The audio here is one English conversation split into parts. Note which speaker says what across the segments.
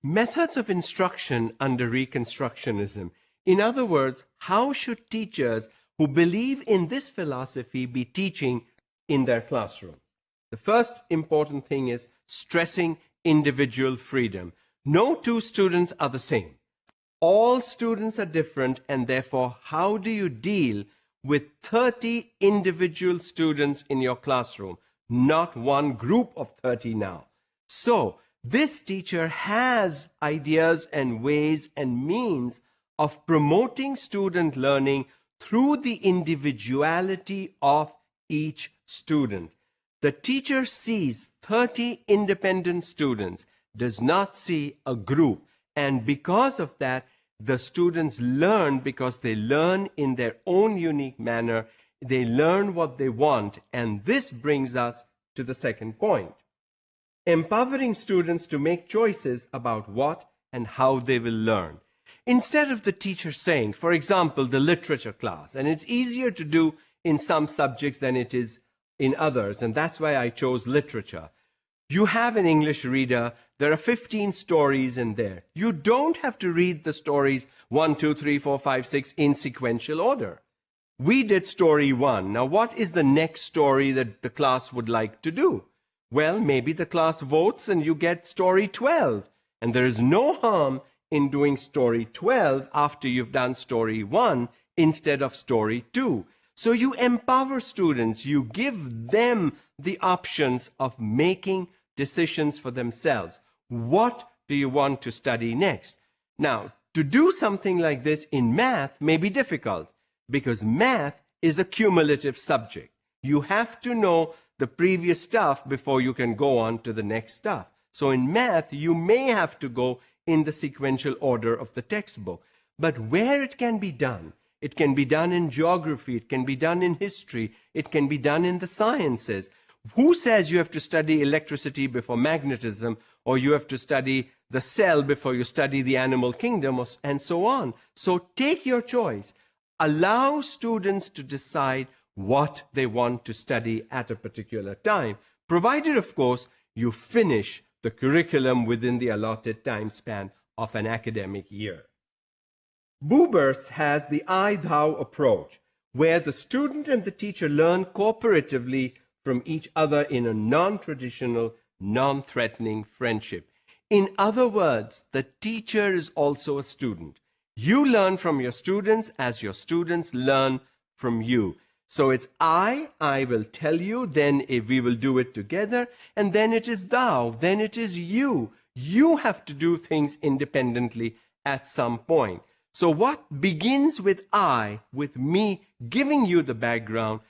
Speaker 1: Methods of instruction under Reconstructionism. In other words, how should teachers who believe in this philosophy be teaching in their classroom? The first important thing is stressing individual freedom. No two students are the same. All students are different, and therefore, how do you deal with 30 individual students in your classroom? Not one group of 30 now. So, this teacher has ideas and ways and means of promoting student learning through the individuality of each student. The teacher sees 30 independent students, does not see a group, and because of that, the students learn because they learn in their own unique manner. They learn what they want, and this brings us to the second point. Empowering students to make choices about what and how they will learn. Instead of the teacher saying, for example, the literature class, and it's easier to do in some subjects than it is in others, and that's why I chose literature. You have an English reader, there are 15 stories in there. You don't have to read the stories 1, 2, 3, 4, 5, 6 in sequential order. We did story 1. Now what is the next story that the class would like to do? Well, maybe the class votes and you get story 12. And there is no harm in doing story 12 after you've done story 1 instead of story 2. So you empower students, you give them the options of making decisions for themselves. What do you want to study next? Now, to do something like this in math may be difficult because math is a cumulative subject. You have to know the previous stuff before you can go on to the next stuff. So in math, you may have to go in the sequential order of the textbook. But where it can be done in geography, it can be done in history, it can be done in the sciences. Who says you have to study electricity before magnetism, or you have to study the cell before you study the animal kingdom, and so on? So take your choice. Allow students to decide what they want to study at a particular time, provided, of course, you finish the curriculum within the allotted time span of an academic year. Buber's has the I-thou approach, where the student and the teacher learn cooperatively from each other in a non-traditional, non-threatening friendship. In other words, the teacher is also a student. You learn from your students as your students learn from you. So it's I will tell you, then if we will do it together, and then it is thou, then it is you. You have to do things independently at some point. So what begins with I, with me giving you the background,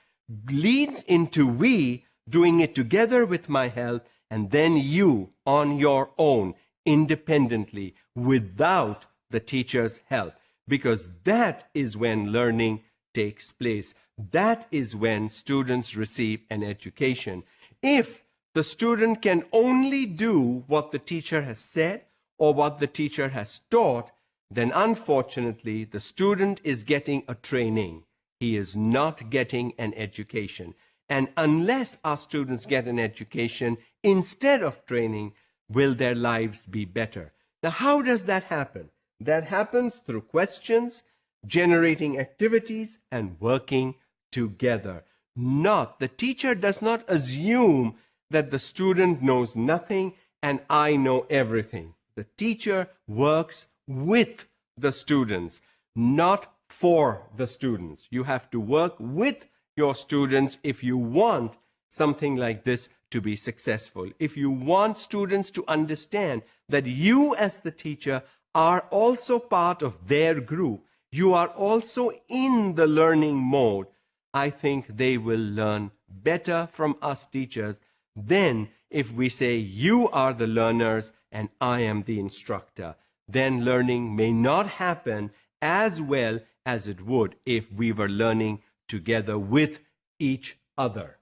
Speaker 1: leads into we doing it together with my help, and then you on your own, independently, without the teacher's help. Because that is when learning takes place. That is when students receive an education. If the student can only do what the teacher has said or what the teacher has taught, then unfortunately the student is getting a training. He is not getting an education. And unless our students get an education instead of training, will their lives be better? Now, how does that happen? That happens through questions, generating activities, and working together. The teacher does not assume that the student knows nothing and I know everything. The teacher works with the students, not for the students. You have to work with your students if you want something like this to be successful. If you want students to understand that you as the teacher are also part of their group, you are also in the learning mode, I think they will learn better from us teachers than if we say you are the learners and I am the instructor. Then learning may not happen as well as it would if we were learning together with each other.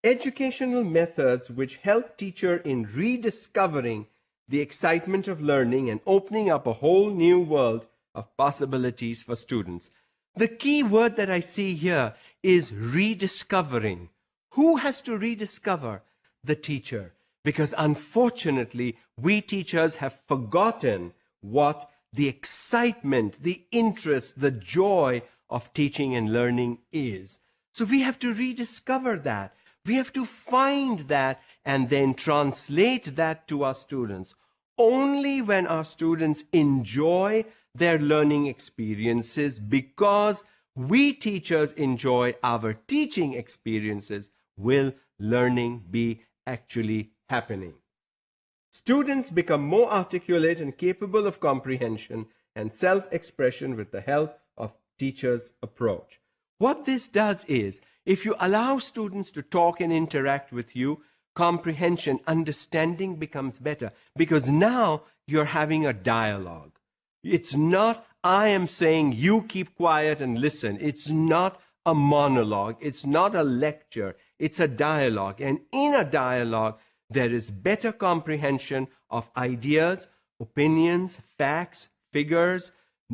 Speaker 1: Educational methods which help teacher in rediscovering the excitement of learning and opening up a whole new world of possibilities for students. The key word that I see here is rediscovering. Who has to rediscover? The teacher. Because unfortunately, we teachers have forgotten what the excitement, the interest, the joy of teaching and learning is. So we have to rediscover that. We have to find that and then translate that to our students. Only when our students enjoy their learning experiences, because we teachers enjoy our teaching experiences, will learning be actually happening. Students become more articulate and capable of comprehension and self-expression with the help of teachers' approach. What this does is, if you allow students to talk and interact with you, comprehension, understanding becomes better, because now you're having a dialogue. It's not, I am saying, you keep quiet and listen. It's not a monologue. It's not a lecture. It's a dialogue. And in a dialogue, there is better comprehension of ideas, opinions, facts, figures,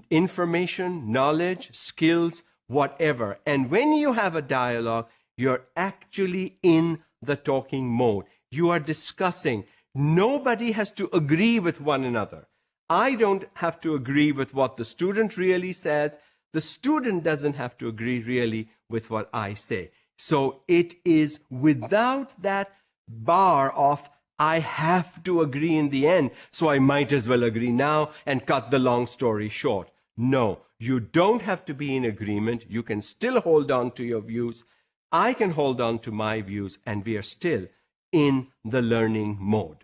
Speaker 1: information, knowledge, skills, whatever. And when you have a dialogue, you're actually in the talking mode. You are discussing. Nobody has to agree with one another. I don't have to agree with what the student really says. The student doesn't have to agree really with what I say. So it is without that bar of I have to agree in the end, so I might as well agree now and cut the long story short. No, you don't have to be in agreement. You can still hold on to your views. I can hold on to my views, and we are still in the learning mode.